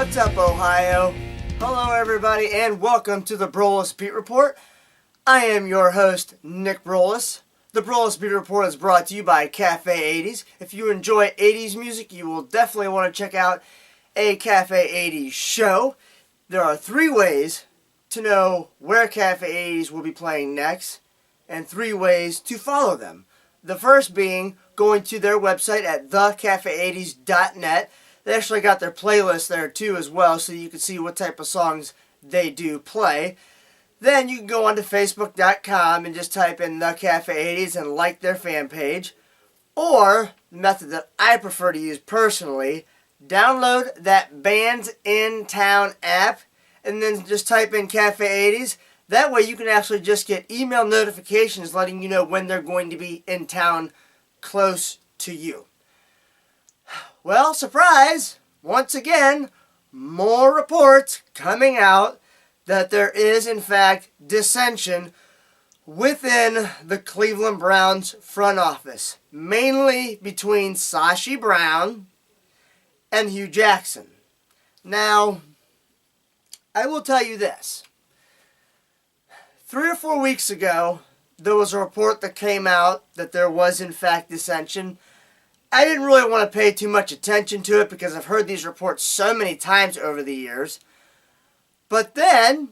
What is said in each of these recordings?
What's up, Ohio? Hello, everybody, and welcome to the Broulis Beat Report. I am your host, Nick Broulis. The Broulis Beat Report is brought to you by Cafe 80s. If you enjoy 80s music, you will definitely want to check out a Cafe 80s show. There are 3 ways to know where Cafe 80s will be playing next, and 3 ways to follow them. The first being going to their website at thecafe80s.net. They actually got their playlist there too as well, so you can see what type of songs they do play. Then you can go onto Facebook.com and just type in The Cafe 80s and like their fan page. Or, the method that I prefer to use personally, download that Bands in Town app and then just type in Cafe 80s. That way you can actually just get email notifications letting you know when they're going to be in town close to you. Well, surprise! Once again, more reports coming out that there is, in fact, dissension within the Cleveland Browns front office, mainly between Sashi Brown and Hugh Jackson. Now, I will tell you this. 3 or 4 weeks ago, there was a report that came out that there was, in fact, dissension. I didn't really want to pay too much attention to it because I've heard these reports so many times over the years. But then,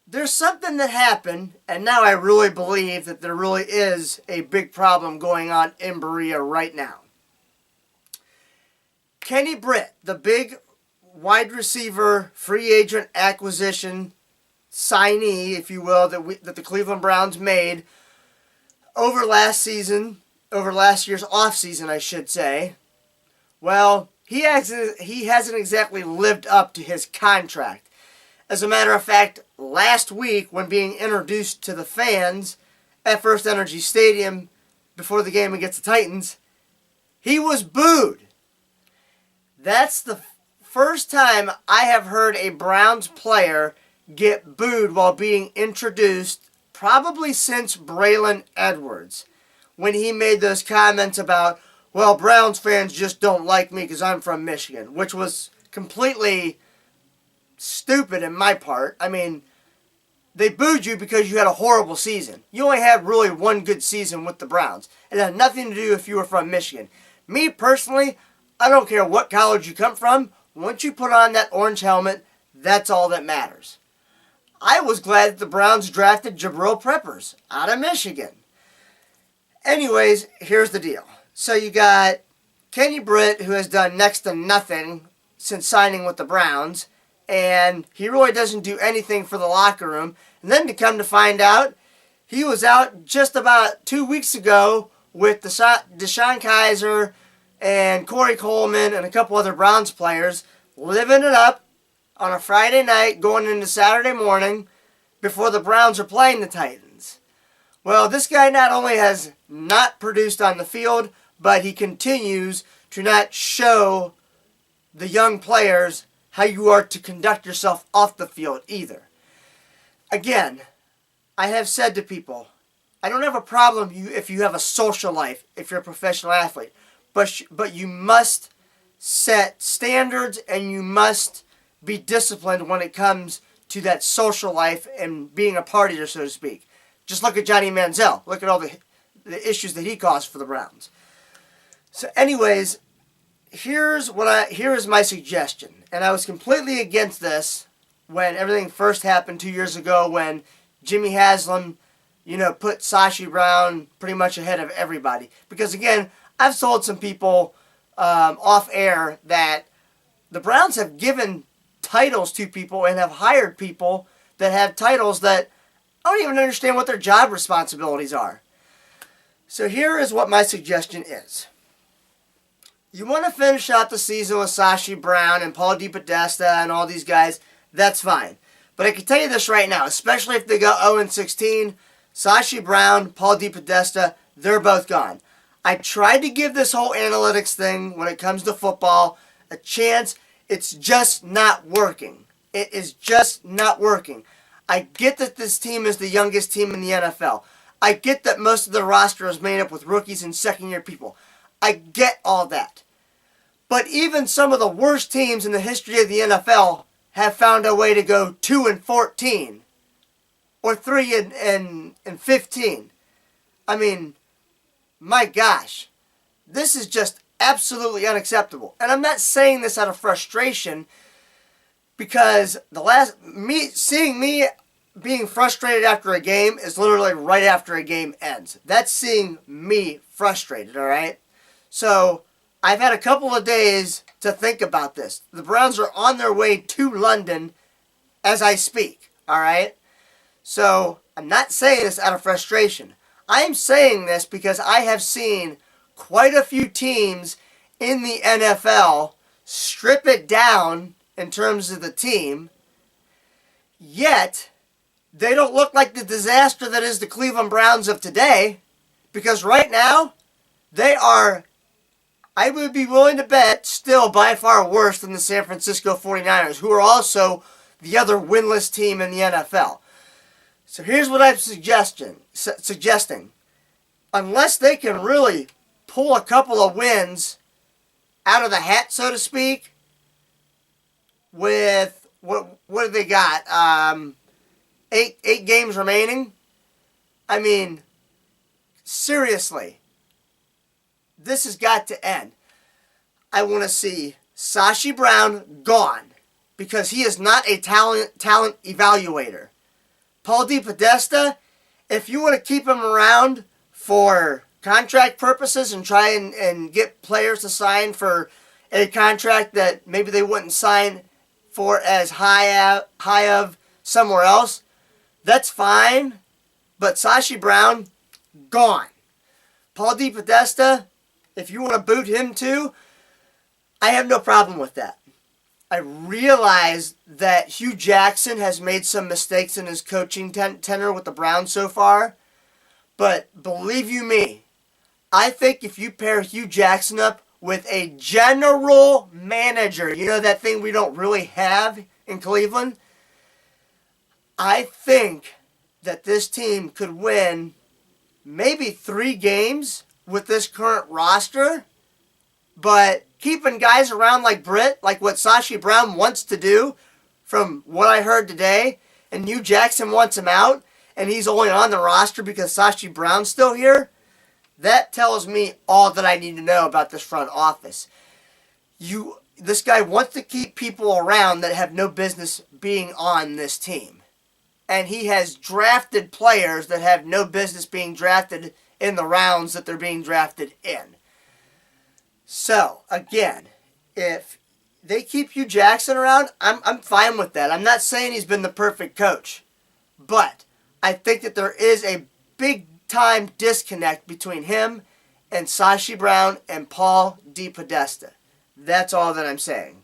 there's something that happened, and now I really believe that there really is a big problem going on in Berea right now. Kenny Britt, the big wide receiver free agent acquisition signee, if you will, that the Cleveland Browns made over last year's offseason, I should say. Well, he hasn't exactly lived up to his contract. As a matter of fact, last week, when being introduced to the fans at First Energy Stadium before the game against the Titans, he was booed. That's the first time I have heard a Browns player get booed while being introduced, probably since Braylon Edwards, when he made those comments about, well, Browns fans just don't like me because I'm from Michigan, which was completely stupid in my part. I mean, they booed you because you had a horrible season. You only had really one good season with the Browns. It had nothing to do if you were from Michigan. Me, personally, I don't care what college you come from. Once you put on that orange helmet, that's all that matters. I was glad that the Browns drafted Jabril Peppers out of Michigan. Anyways, here's the deal. So you got Kenny Britt, who has done next to nothing since signing with the Browns, and he really doesn't do anything for the locker room. And then to come to find out, he was out just about 2 weeks ago with Deshaun Kaiser and Corey Coleman and a couple other Browns players, living it up on a Friday night going into Saturday morning before the Browns are playing the Titans. Well, this guy not only has not produced on the field, but he continues to not show the young players how you are to conduct yourself off the field either. Again, I have said to people, I don't have a problem if you have a social life, if you're a professional athlete, but you must set standards and you must be disciplined when it comes to that social life and being a partier, so to speak. Just look at Johnny Manziel. Look at all the issues that he caused for the Browns. So anyways, here is my suggestion. And I was completely against this when everything first happened 2 years ago when Jimmy Haslam, put Sashi Brown pretty much ahead of everybody. Because again, I've told some people off air that the Browns have given titles to people and have hired people that have titles that I don't even understand what their job responsibilities are. So here is what my suggestion is. You want to finish out the season with Sashi Brown and Paul DePodesta and all these guys, that's fine. But I can tell you this right now, especially if they go 0-16, Sashi Brown, Paul DePodesta, they're both gone. I tried to give this whole analytics thing when it comes to football a chance. It's just not working. It is just not working. I get that this team is the youngest team in the NFL. I get that most of the roster is made up with rookies and second-year people. I get all that. But even some of the worst teams in the history of the NFL have found a way to go 2-14 or 3-15. I mean, my gosh, this is just absolutely unacceptable. And I'm not saying this out of frustration, because seeing me being frustrated after a game is literally right after a game ends. That's seeing me frustrated, all right? So I've had a couple of days to think about this. The Browns are on their way to London as I speak, all right? So I'm not saying this out of frustration. I am saying this because I have seen quite a few teams in the NFL strip it down in terms of the team, yet they don't look like the disaster that is the Cleveland Browns of today, because right now they are, I would be willing to bet, still by far worse than the San Francisco 49ers, who are also the other winless team in the NFL. So here's what I'm suggesting. Unless they can really pull a couple of wins out of the hat, so to speak, with, what do they got? Eight games remaining? I mean, seriously, this has got to end. I want to see Sashi Brown gone, because he is not a talent evaluator. Paul DePodesta, if you want to keep him around for contract purposes and try and get players to sign for a contract that maybe they wouldn't sign for as high of somewhere else, that's fine. But Sashi Brown, gone. Paul DePodesta, if you want to boot him too, I have no problem with that. I realize that Hugh Jackson has made some mistakes in his coaching tenure with the Browns so far. But believe you me, I think if you pair Hugh Jackson up with a general manager, you know, that thing we don't really have in Cleveland, I think that this team could win maybe 3 games with this current roster. But keeping guys around like Britt, like what Sashi Brown wants to do, from what I heard today, and Hugh Jackson wants him out, and he's only on the roster because Sashi Brown's still here, that tells me all that I need to know about this front office. This guy wants to keep people around that have no business being on this team. And he has drafted players that have no business being drafted in the rounds that they're being drafted in. So, again, if they keep Hugh Jackson around, I'm fine with that. I'm not saying he's been the perfect coach. But I think that there is a big-time disconnect between him and Sashi Brown and Paul DePodesta. That's all that I'm saying.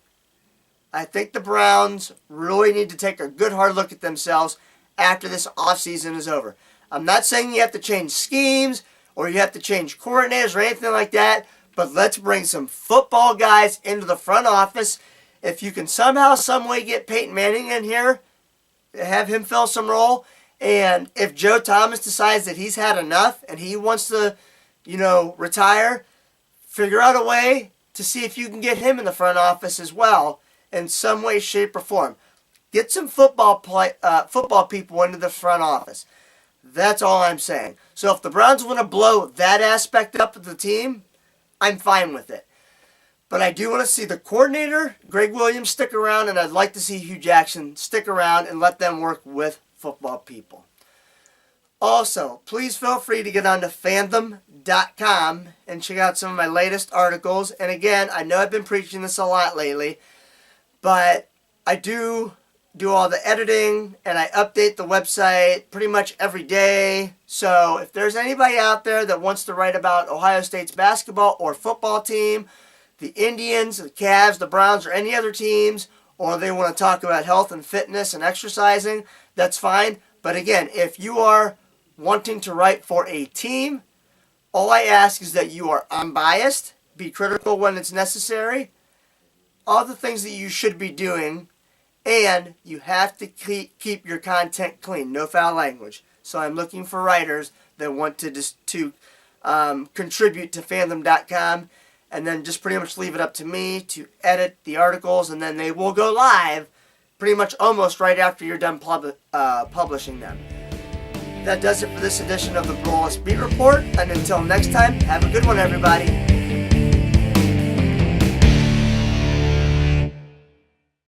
I think the Browns really need to take a good hard look at themselves after this offseason is over. I'm not saying you have to change schemes or you have to change coordinators or anything like that, but let's bring some football guys into the front office. If you can somehow, some way get Peyton Manning in here, have him fill some role, and if Joe Thomas decides that he's had enough and he wants to, retire, figure out a way to see if you can get him in the front office as well in some way, shape, or form. Get some football people into the front office. That's all I'm saying. So if the Browns want to blow that aspect up of the team, I'm fine with it. But I do want to see the coordinator, Greg Williams, stick around, and I'd like to see Hugh Jackson stick around and let them work with football people. Also, please feel free to get on to fandom.com and check out some of my latest articles. And again, I know I've been preaching this a lot lately, but I do all the editing and I update the website pretty much every day. So if there's anybody out there that wants to write about Ohio State's basketball or football team, the Indians, the Cavs, the Browns, or any other teams, or they want to talk about health and fitness and exercising, that's fine. But again, if you are wanting to write for a team, all I ask is that you are unbiased, be critical when it's necessary, all the things that you should be doing, and you have to keep your content clean, no foul language. So I'm looking for writers that want to contribute to fandom.com. and then just pretty much leave it up to me to edit the articles, and then they will go live pretty much almost right after you're done publishing them. That does it for this edition of the Broulis Beat Report, and until next time, have a good one, everybody.